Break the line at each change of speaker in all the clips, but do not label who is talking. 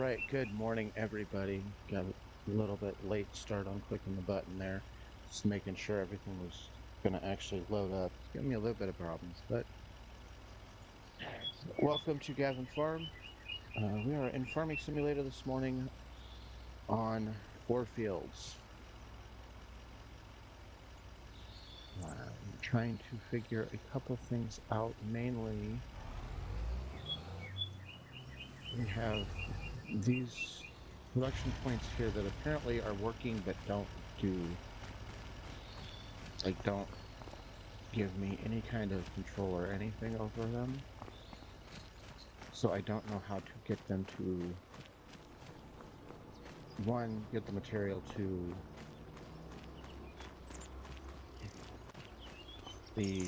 right, good morning, everybody. Got a little bit late start on clicking the button there. Just making sure everything was going to actually load up. It's giving me a little bit of problems, but welcome to Gavin Farm. We are in Farming Simulator this morning on Fields. I'm trying to figure a couple things out. Mainly, we have these production points here that apparently are working but don't do, don't give me any kind of control or anything over them. So I don't know how to get them to, one, get the material to the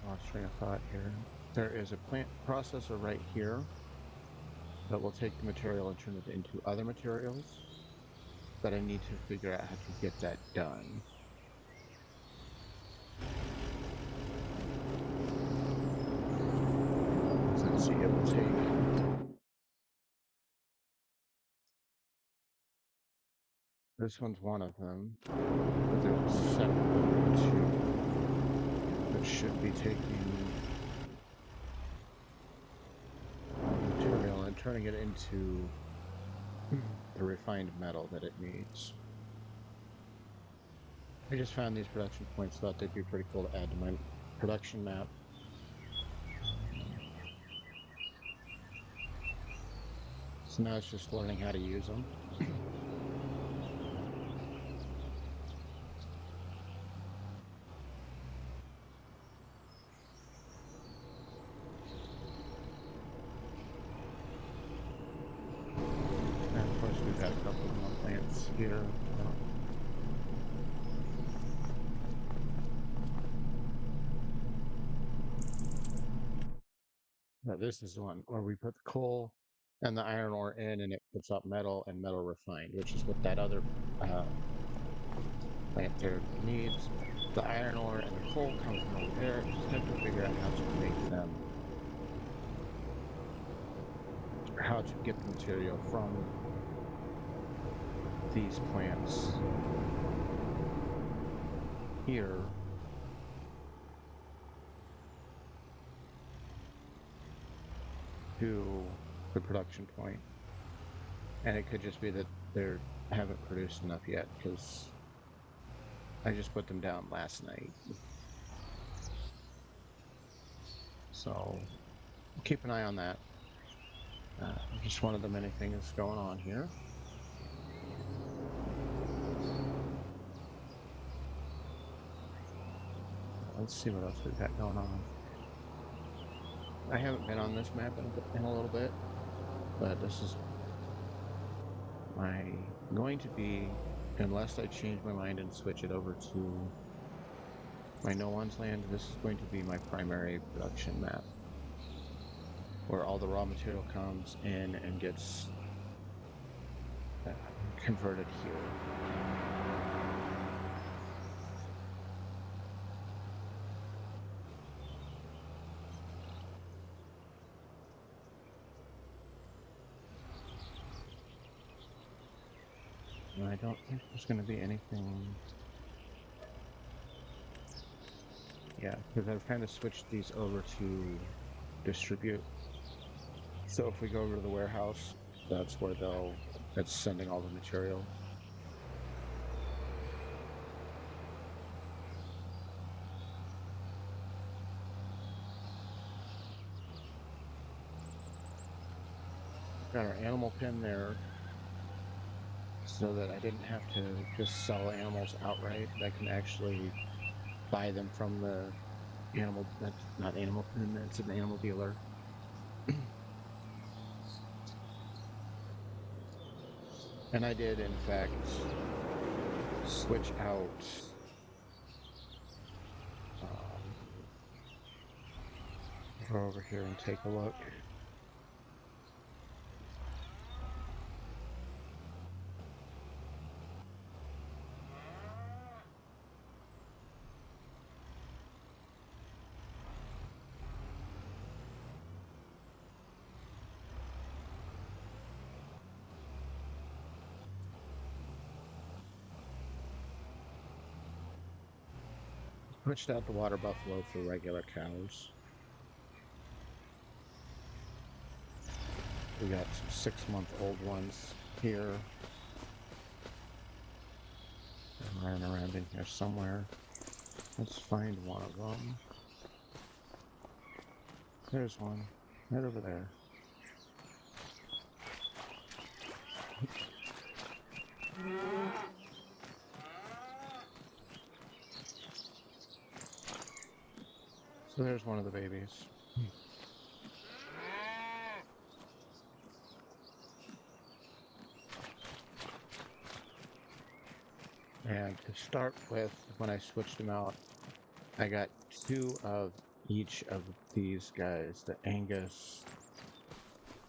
lost train of thought here. There is a plant processor right here that will take the material and turn it into other materials, but I need to figure out how to get that done. Let's see, it will take, this one's one of them, but there's a separate one too that should be taking material and turning it into the refined metal that it needs. I just found these production points, thought they'd be pretty cool to add to my production map. So now it's just learning how to use them. And of course we've got a couple more plants here. Now this is the one where we put the coal and the iron ore in and it puts out metal and metal refined, which is what that other plant there needs. The iron ore and the coal comes from over there. Just have to figure out how to make them, how to get the material from these plants here to the production point. And it could just be that they haven't produced enough yet because I just put them down last night. So keep an eye on that. Just one of the many things going on here. Let's see what else we've got going on. I haven't been on this map in a little bit, but this is going to be, unless I change my mind and switch it over to my No One's Land, this is going to be my primary production map, where all the raw material comes in and gets converted here. And I don't think there's going to be anything. Yeah, because I've kind of switched these over to distribute. So if we go over to the warehouse, that's where that's sending all the material. Got our animal pen there so that I didn't have to just sell animals outright. I can actually buy them from the animal, that's not animal pen, it's an animal dealer. And I did, in fact, switch out go over here and take a look. Switched out the water buffalo for regular cows. We got some 6-month-old ones here. I'm running around in here somewhere. Let's find one of them. There's one, right over there. So there's one of the babies. And to start with, when I switched them out, I got 2 of each of these guys, the Angus,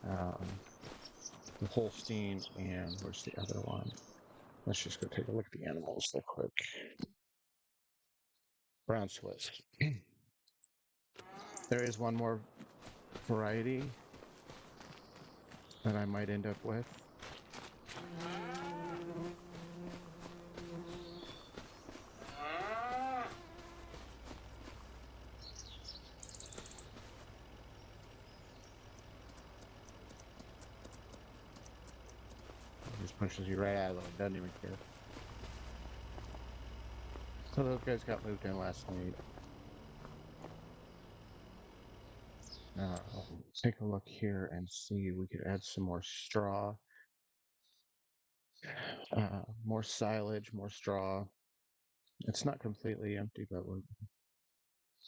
the Holstein, and where's the other one? Let's just go take a look at the animals real quick. Brown Swiss. There is one more variety that I might end up with. Just pushes you right out of it, doesn't even care. So those guys got moved in last night. Take a look here and see. We could add some more straw, more silage, more straw. It's not completely empty, but we'll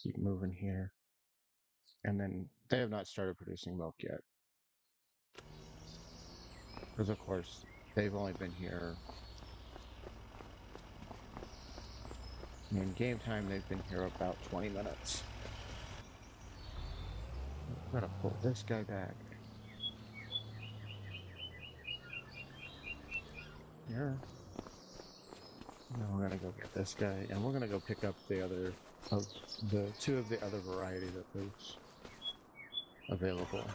keep moving here. And then they have not started producing milk yet. Because, of course, they've only been here. In game time, they've been here about 20 minutes. I'm gonna pull this guy back. Here. Now we're gonna go get this guy, and we're gonna go pick up the other of the 2 of the other variety that was available.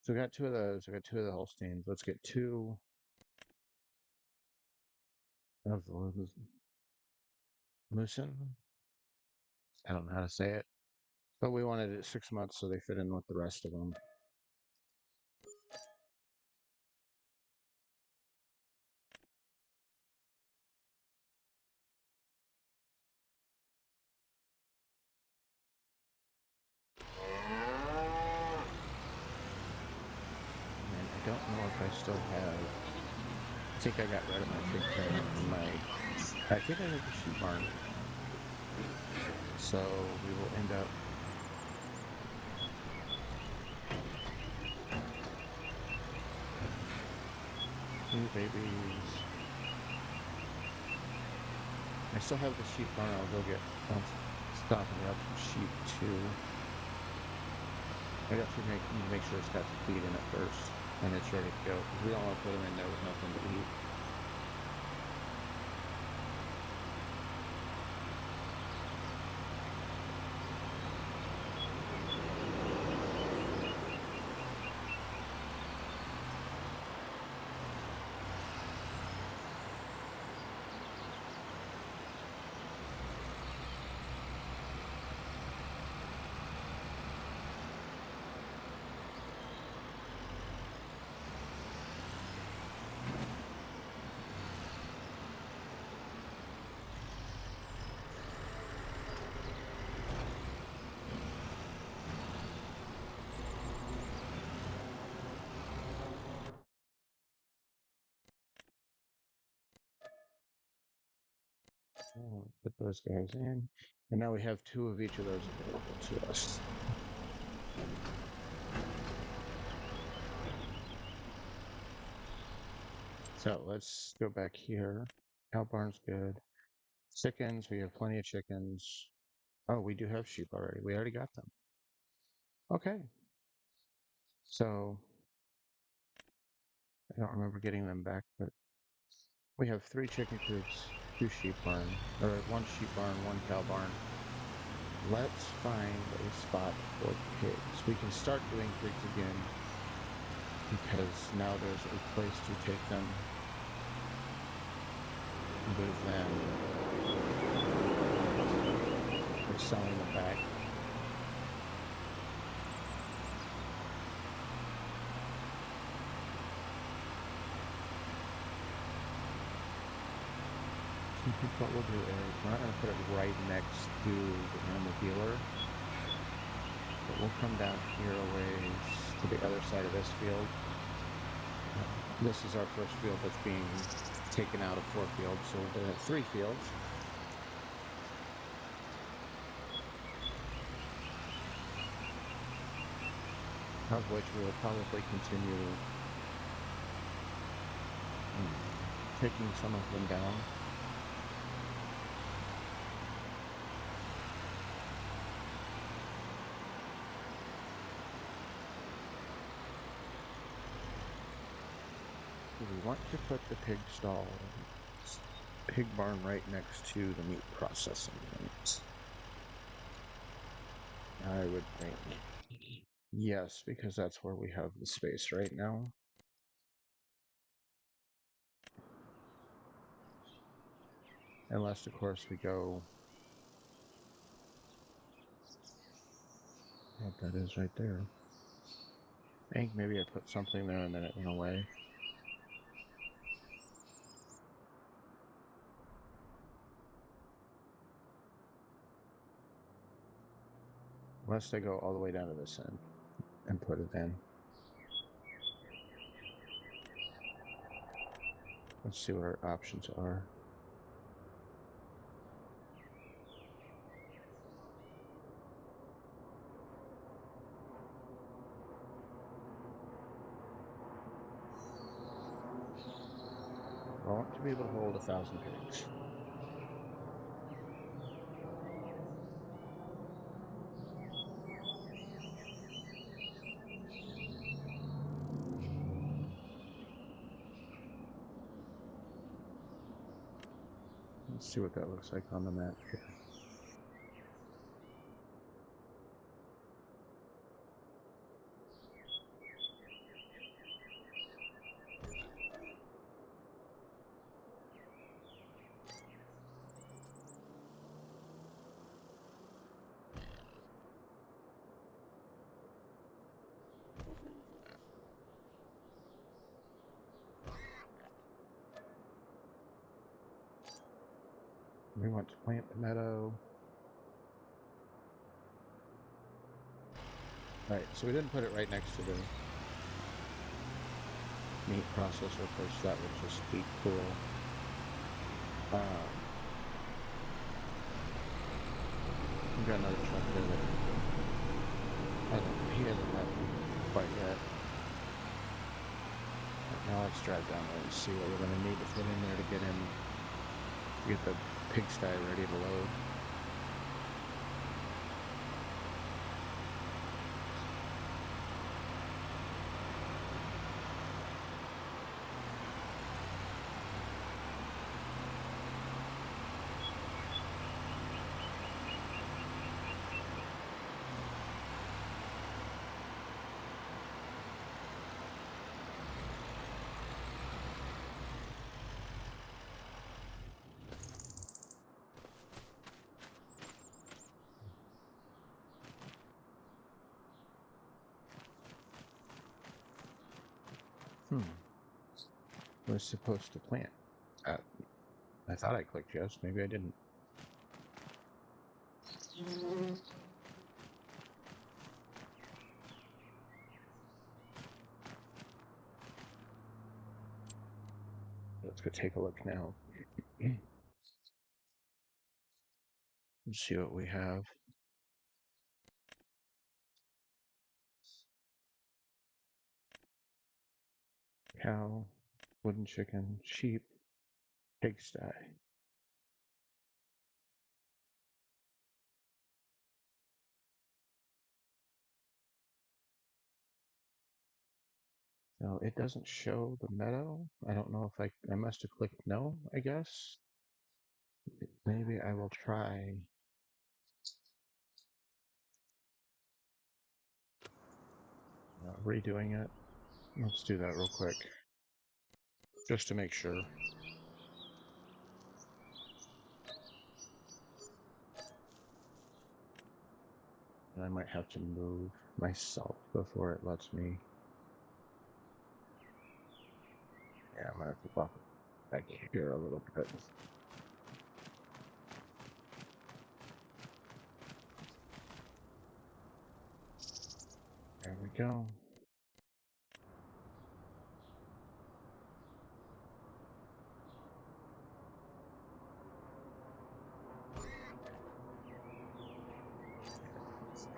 So we got 2 of those. We got 2 of the Holsteins. Let's get 2 of the Lucin. I don't know how to say it. But we wanted it 6 months so they fit in with the rest of them. And I don't know if I still have. I think I got rid of my pig pen and my. I think I have the sheep barn. So we will end up. Two babies. I still have the sheep barn. I'll stop and grab some sheep too. I got to make sure it's got the feed in it first, and it's ready to go. Because we don't want to put them in there with nothing to eat. Put those guys in. And now we have 2 of each of those available to us. So let's go back here. Cow barn's good. Chickens, we have plenty of chickens. Oh, we do have sheep already. We already got them. Okay. So I don't remember getting them back, but we have 3 chicken coops, 2 sheep barn, or 1 sheep barn, 1 cow barn. Let's find a spot for pigs. We can start doing pigs again because now there's a place to take them other than selling them back. What we'll do is we're not going to put it right next to the animal dealer, but we'll come down here a ways to the other side of this field. This is our first field that's being taken out of 4 fields, so we'll have 3 fields. Of which we will probably continue taking some of them down. We want to put the pig stall, pig barn right next to the meat processing unit. I would think. Yes, because that's where we have the space right now. Unless, of course, we go... What that is right there. I think maybe I put something there and then it went away. Unless I go all the way down to this end and put it in. Let's see what our options are. I want to be able to hold 1,000 pigs. Let's see what that looks like on the map here. We want to plant the meadow. Right, so we didn't put it right next to the meat processor because that would just be cool. We've got another truck there that he hasn't met me quite yet. But now let's drive down there and see what we're going to need to put in there to get him, get the pigsty ready to load. Was supposed to plant. I thought I clicked yes, maybe I didn't. Let's go take a look now. Let's see what we have. Cow, wooden chicken, sheep, pigsty. No, it doesn't show the meadow. I don't know if I must have clicked no, I guess. Maybe I will try. Redoing it. Let's do that real quick. Just to make sure. And I might have to move myself before it lets me. Yeah, I'm gonna have to walk back here a little bit. There we go.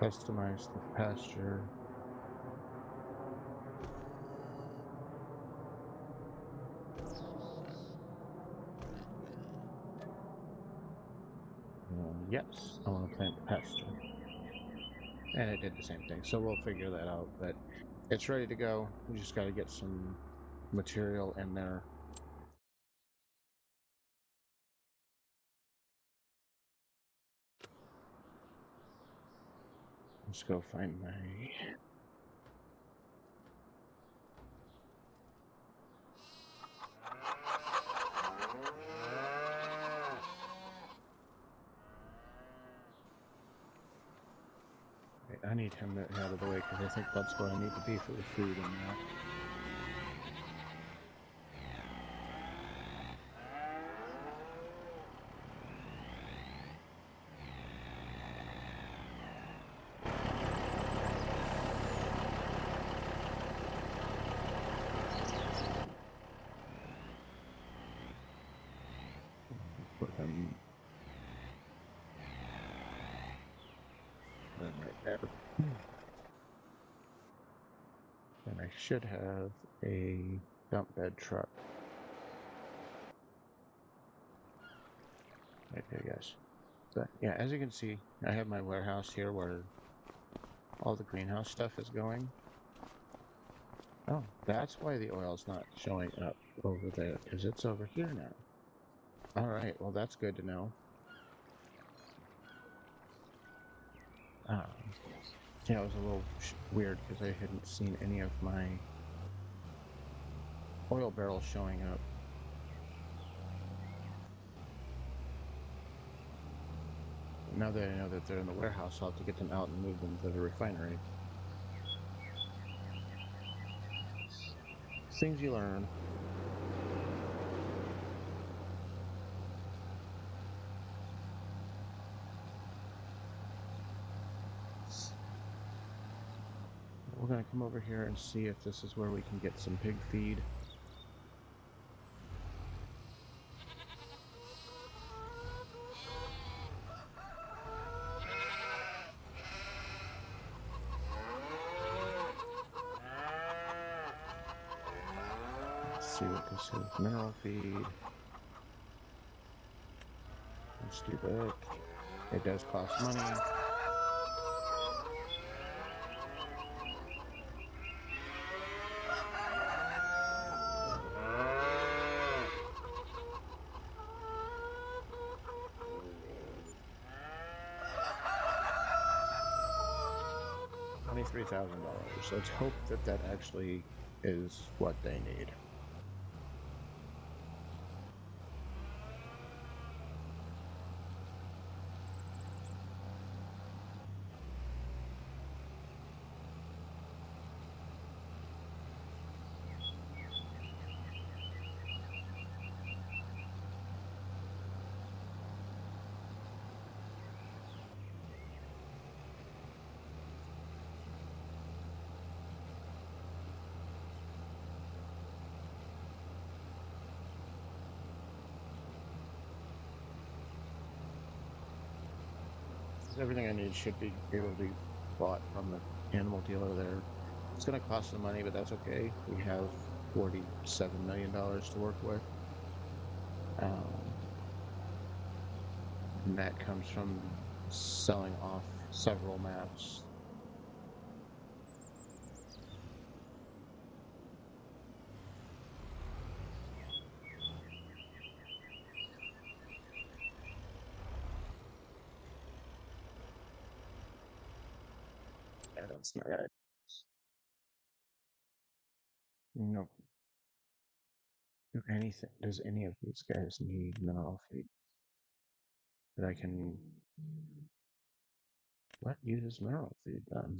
Customize the pasture. Yes, I want to plant the pasture. And it did the same thing, so we'll figure that out. But it's ready to go. We just got to get some material in there. Let's go find my... I need him out of the way because I think that's where I need to be for the food in now. Put him right there. And I should have a dump bed truck. Right there, guys. But yeah, as you can see, I have my warehouse here where all the greenhouse stuff is going. Oh, that's why the oil's not showing up over there, because it's over here now. Alright, well that's good to know. Yeah, it was a little weird because I hadn't seen any of my oil barrels showing up. Now that I know that they're in the warehouse, I'll have to get them out and move them to the refinery. Things you learn. We're going to come over here and see if this is where we can get some pig feed. Let's see what this is. Mineral feed. Let's do that. It does cost money. $23,000. Let's hope that that actually is what they need. everything I need should be able to be bought from the animal dealer there. It's going to cost some money, but that's okay. We have $47 million to work with. And that comes from selling off several maps. Yeah, that's not right. No. Do anything? Does any of these guys need mineral feed that I can? What uses mineral feed then?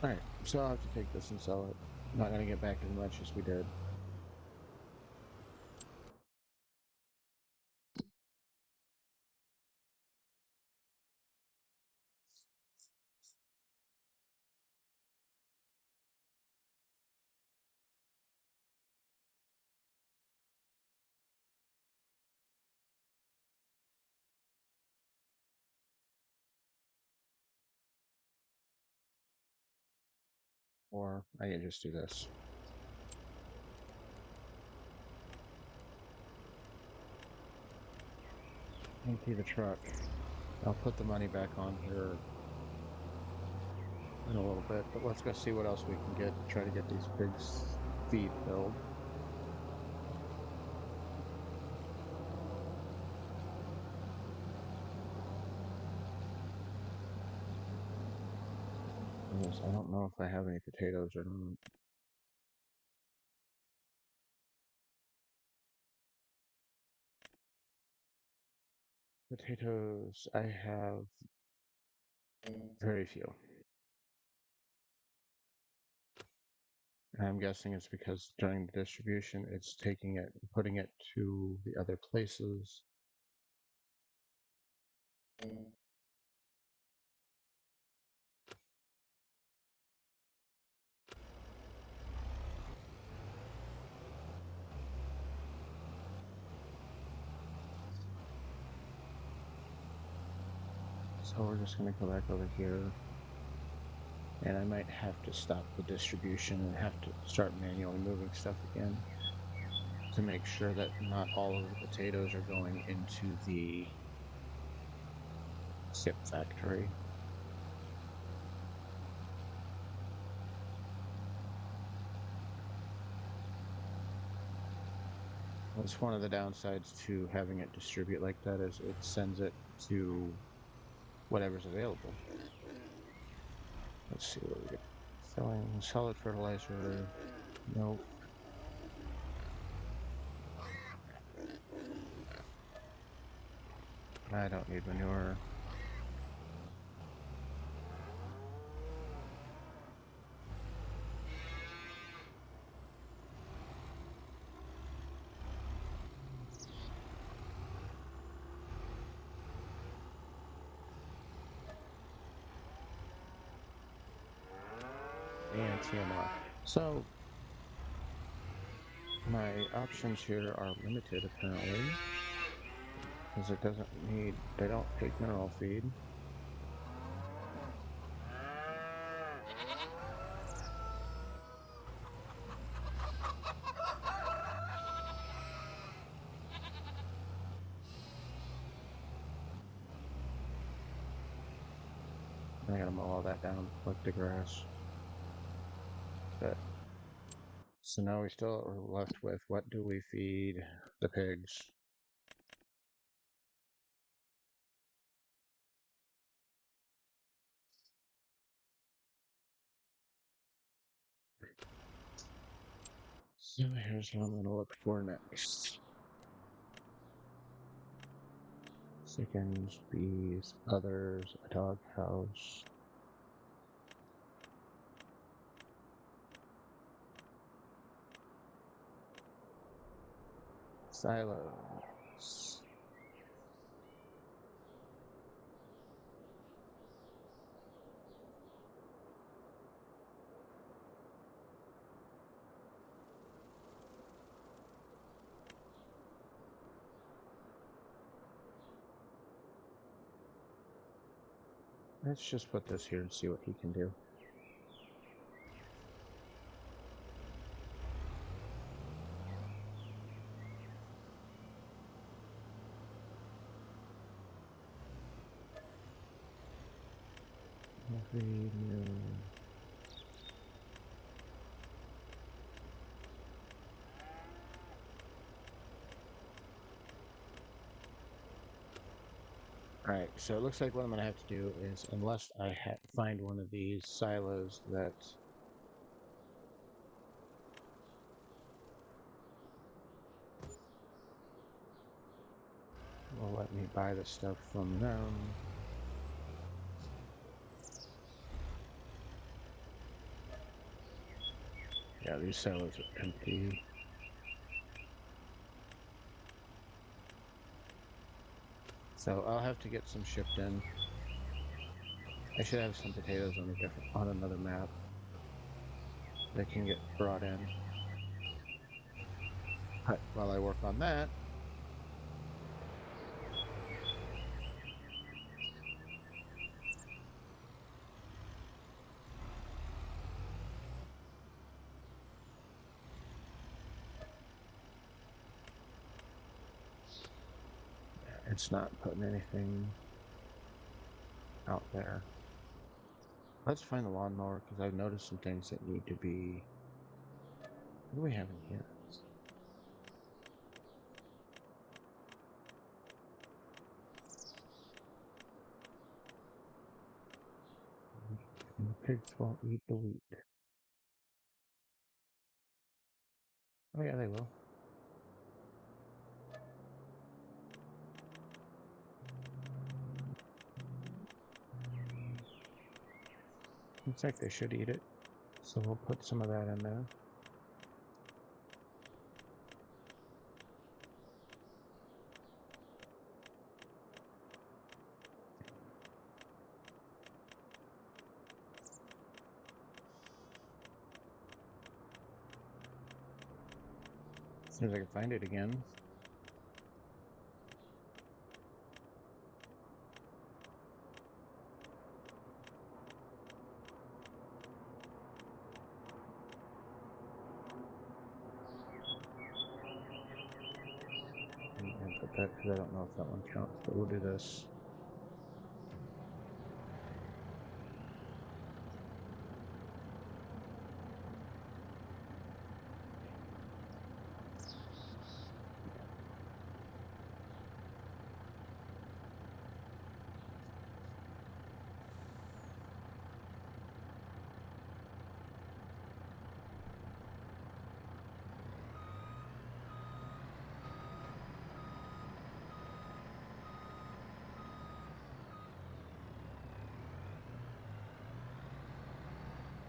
All right, so I'll have to take this and sell it. Not gonna get back as much as we did. Or I can just do this. Empty the truck. I'll put the money back on here in a little bit, but let's go see what else we can get to try to get these pigs feed filled. Yes, I don't know if I have any potatoes or not. Potatoes, I have very few. And I'm guessing it's because during the distribution, it's taking it, putting it to the other places. So we're just gonna go back over here. And I might have to stop the distribution and have to start manually moving stuff again to make sure that not all of the potatoes are going into the chip factory. That's one of the downsides to having it distribute like that is it sends it to whatever's available. Let's see what we get. Selling solid fertilizer. Nope. I don't need manure. And TMR. So my options here are limited apparently, because it doesn't need, they don't take mineral feed. I gotta mow all that down, like the grass. But so now we still are left with what do we feed the pigs? So here's what I'm gonna look for next. Chickens, bees, others, a doghouse. Silos. Let's just put this here and see what he can do. Every new... Alright, so it looks like what I'm going to have to do is, unless I find one of these silos that will let me buy the stuff from them. Yeah, these silos are empty. So I'll have to get some shipped in. I should have some potatoes on another map that can get brought in. But while I work on that, it's not putting anything out there. Let's find the lawnmower because I've noticed some things that need to be. What do we have in here? And the pigs won't eat the wheat. Oh yeah, they will. Looks like they should eat it. So we'll put some of that in there. As soon as I can find it again. And put that because I don't know if that one counts, but we'll do this.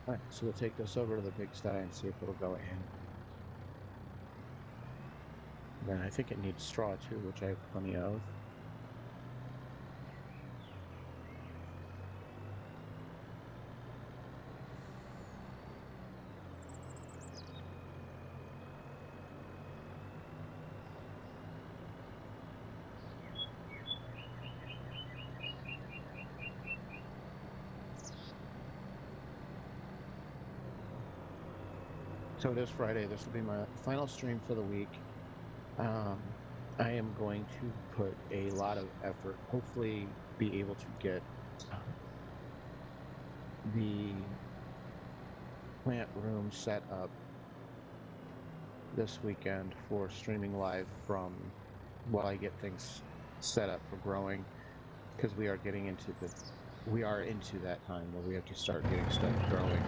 Alright, so we'll take this over to the big sty and see if it'll go in. Then I think it needs straw too, which I have plenty of. So it is Friday. This will be my final stream for the week. I am going to put a lot of effort, hopefully be able to get the plant room set up this weekend for streaming live from while I get things set up for growing, because we are into that time where we have to start getting stuff growing.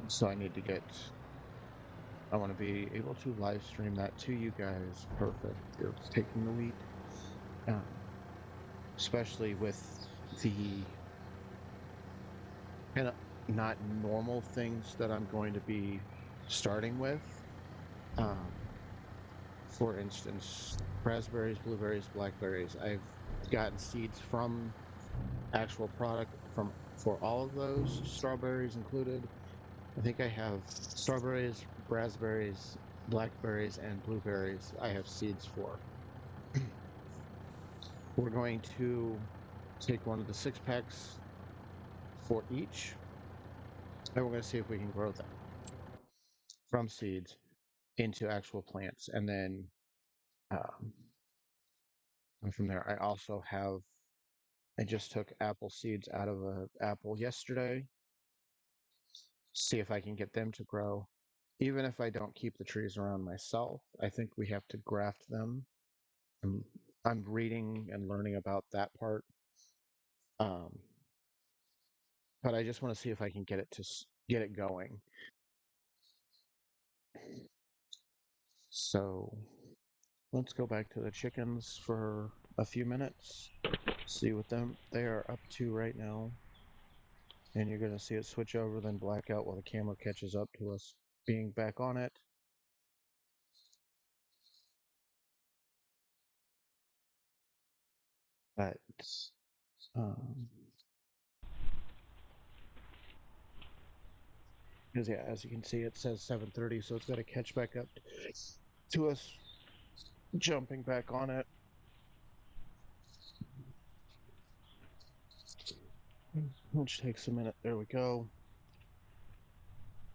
So I need to I want to be able to live stream that to you guys. Perfect. It's taking the wheat. Especially with the kind of not normal things that I'm going to be starting with. For instance, raspberries, blueberries, blackberries. I've gotten seeds from actual product for all of those, strawberries included. I think I have strawberries, raspberries, blackberries, and blueberries I have seeds for. we're going to take one of the 6-packs for each, and we're going to see if we can grow them from seeds into actual plants, and then um, and from there. I just took apple seeds out of an apple yesterday. See if I can get them to grow. Even if I don't keep the trees around myself, I think we have to graft them. I'm, I'm reading and learning about that part. Um, but I just want to see if I can get it get it going. So let's go back to the chickens for a few minutes. See what they are up to right now. And you're going to see it switch over, then black out while the camera catches up to us being back on it. But um, because yeah, as you can see, it says 7:30, so it's got to catch back up to us jumping back on it. Which takes a minute. There we go.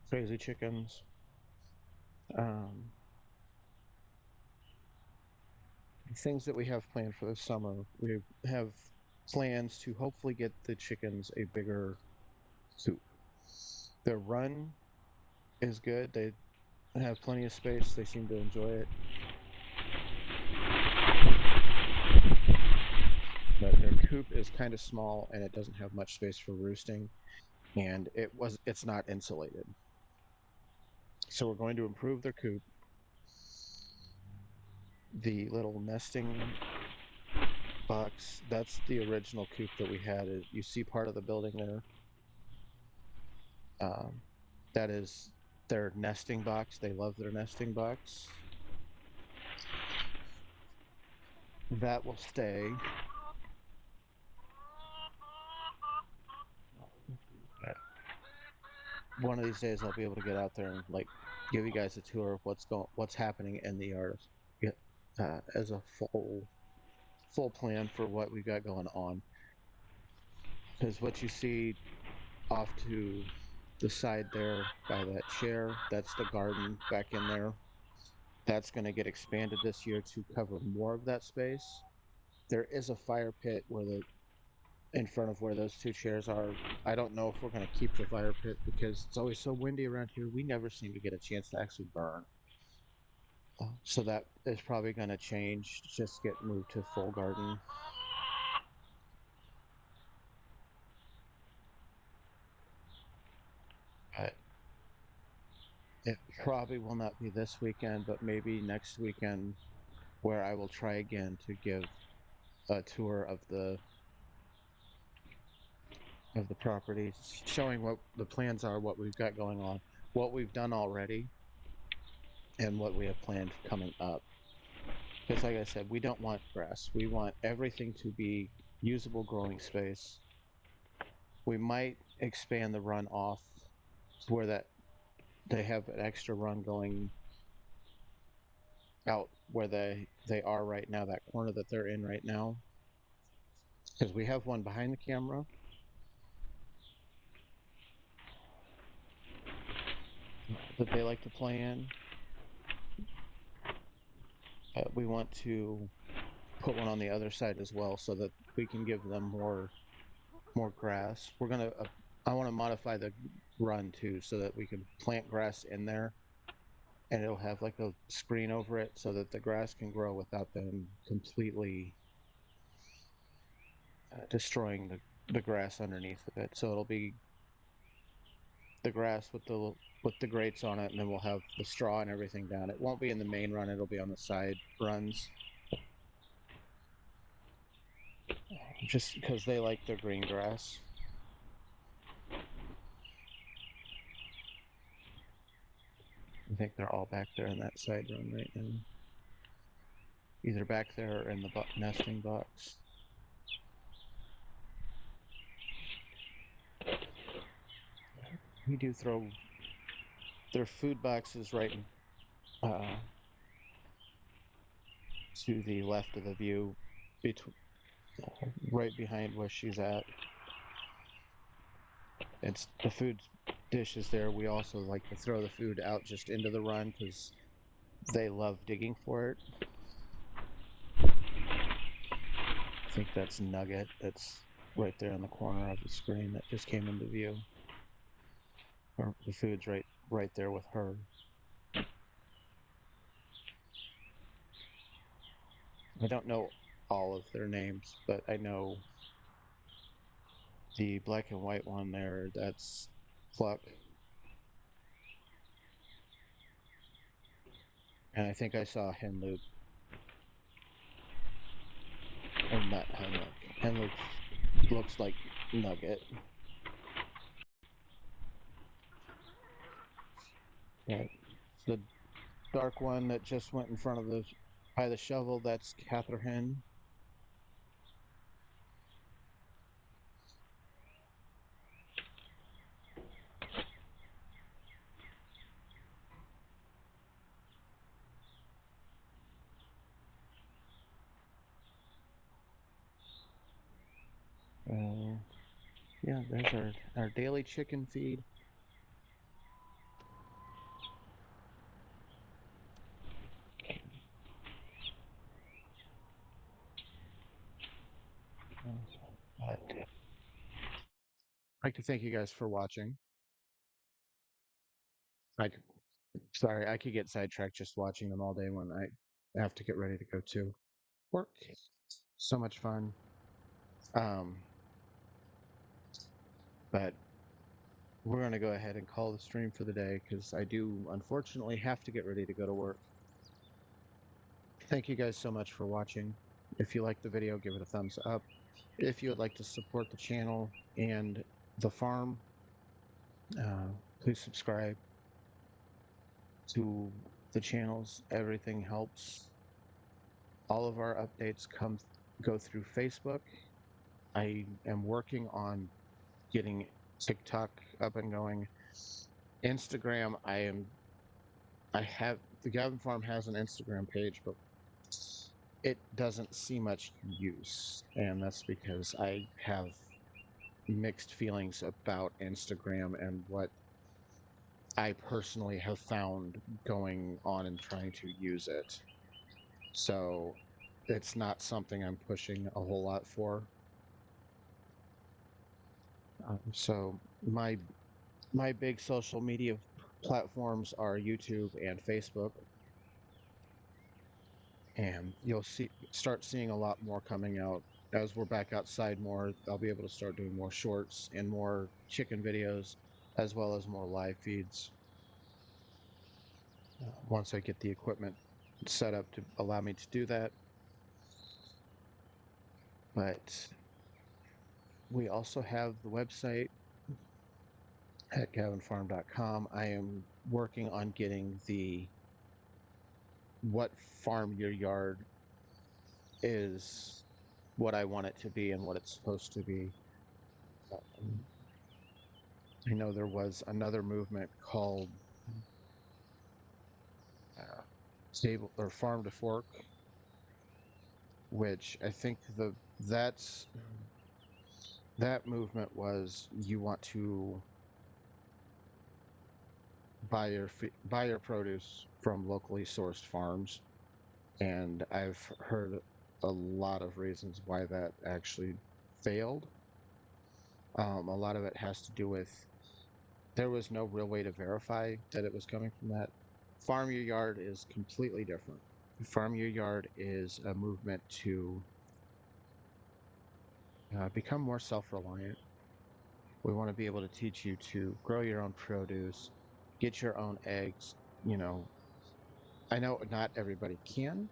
Crazy chickens. Um, things that we have planned for this summer. We have plans to hopefully get the chickens a bigger coop. Their run is good. They have plenty of space. They seem to enjoy it. But their coop is kind of small and it doesn't have much space for roosting, and it's not insulated. So we're going to improve their coop. The little nesting box, that's the original coop that we had. You see part of the building there. Um, that is their nesting box. They love their nesting box. That will stay. One of these days, I'll be able to get out there and like give you guys a tour of what's happening in the yard, as a full plan for what we've got going on. Because what you see off to the side there by that chair, that's the garden back in there. That's going to get expanded this year to cover more of that space. There is a fire pit in front of where those two chairs are. I don't know if we're going to keep the fire pit because it's always so windy around here. We never seem to get a chance to actually burn. So that is probably going to change, just get moved to full garden. But it probably will not be this weekend, but maybe next weekend, where I will try again to give a tour of the property, showing what the plans are, what we've got going on, what we've done already, and what we have planned coming up. Because like I said, we don't want grass. We want everything to be usable growing space. We might expand the run off where that they have an extra run going out where they are right now, that corner that they're in right now. Because we have one behind the camera that they like to play in. We want to put one on the other side as well so that we can give them more grass. I want to modify the run too so that we can plant grass in there, and it'll have like a screen over it so that the grass can grow without them completely destroying the grass underneath of it. So it'll be the grass with the grates on it, and then we'll have the straw and everything down. It won't be in the main run; it'll be on the side runs, just because they like their green grass. I think they're all back there in that side run right now, either back there or in the nesting box. We do throw their food boxes right uh, to the left of the view, right behind where she's at. It's the food dish is there. We also like to throw the food out just into the run because they love digging for it. I think that's Nugget. That's right there in the corner of the screen that just came into view. The food's right there with her. I don't know all of their names, but I know the black and white one there, that's Pluck. And I think I saw Henloop. Or not Henloop. Henloop looks like Nugget. But the dark one that just went in front of the by the shovel, that's Catherine. Yeah, there's our daily chicken feed. I'd like to thank you guys for watching. I sorry, I could get sidetracked just watching them all day when I have to get ready to go to work. So much fun. Um, but we're going to go ahead and call the stream for the day because I do unfortunately have to get ready to go to work. Thank you guys so much for watching. If you liked the video, give it a thumbs up. If you would like to support the channel and the farm, please subscribe to the channels. Everything helps. All of our updates go through Facebook. I am working on getting TikTok up and going. Instagram, I have the Gavin Farm has an Instagram page, but it doesn't see much use, and that's because I have mixed feelings about Instagram and what I personally have found going on and trying to use it. So it's not something I'm pushing a whole lot for. So my big social media platforms are YouTube and Facebook, and you'll start seeing a lot more coming out as we're back outside more. I'll be able to start doing more shorts and more chicken videos, as well as more live feeds. Once I get the equipment set up to allow me to do that. But we also have the website at gavinfarm.com. I am working on getting the what farm your yard is, what I want it to be and what it's supposed to be. I know there was another movement called table or farm to fork, which I think that's that movement was you want to buy your produce from locally sourced farms, and I've heard a lot of reasons why that actually failed. A lot of it has to do with there was no real way to verify that it was coming from that. Farm Your Yard is completely different. Farm Your Yard is a movement to become more self-reliant. We want to be able to teach you to grow your own produce, get your own eggs. You know, I know not everybody can.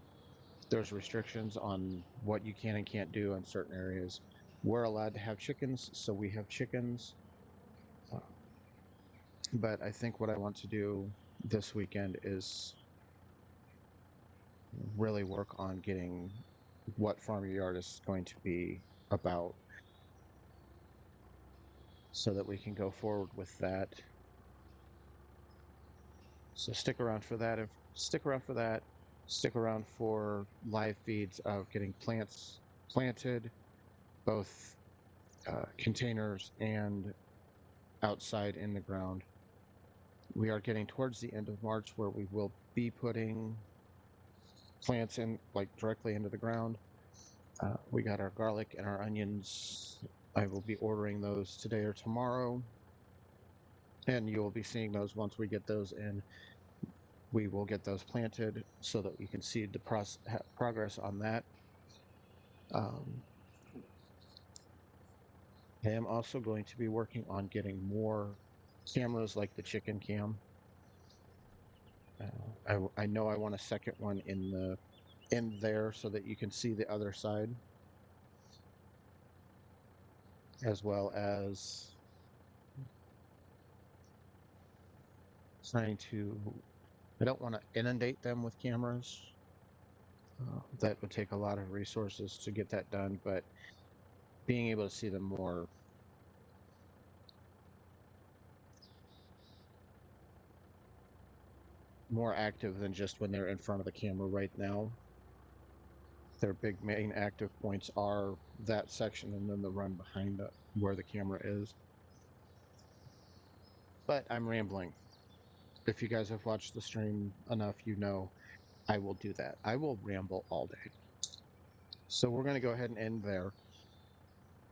There's restrictions on what you can and can't do in certain areas. We're allowed to have chickens, so we have chickens. Uh, But I think what I want to do this weekend is really work on getting what Farm Your Yard is going to be about so that we can go forward with that. So stick around for that. Stick around for that. Stick around for live feeds of getting plants planted, both containers and outside in the ground. We are getting towards the end of March where we will be putting plants in, like, directly into the ground. We got our garlic and our onions. I will be ordering those today or tomorrow, and you will be seeing those once we get those in. We will get those planted so that you can see the progress on that. I am also going to be working on getting more cameras like the chicken cam. I know I want a second one in there so that you can see the other side, as well as trying to. I don't want to inundate them with cameras. That would take a lot of resources to get that done, but being able to see them more active than just when they're in front of the camera right now. Their big main active points are that section and then the run behind where the camera is. But I'm rambling. If you guys have watched the stream enough, you know I will do that. I will ramble all day. So we're going to go ahead and end there.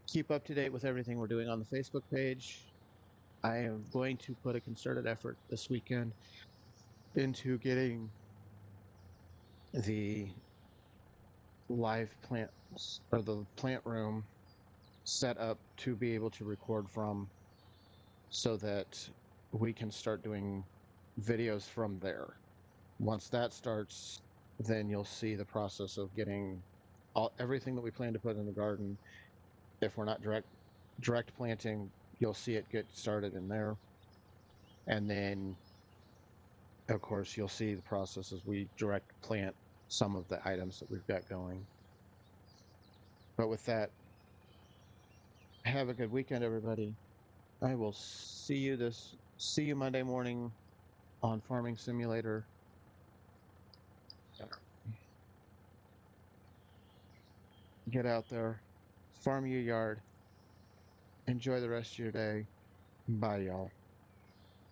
Keep up to date with everything we're doing on the Facebook page. I am going to put a concerted effort this weekend into getting the live plants or the plant room set up to be able to record from so that we can start doing videos from there. Once that starts, then you'll see the process of getting everything that we plan to put in the garden. If we're not direct planting, you'll see it get started in there. And then, of course, you'll see the process as we direct plant some of the items that we've got going. But with that, have a good weekend, everybody. I will see you Monday morning on Farming Simulator. Get out there, farm your yard, enjoy the rest of your day. Bye, y'all.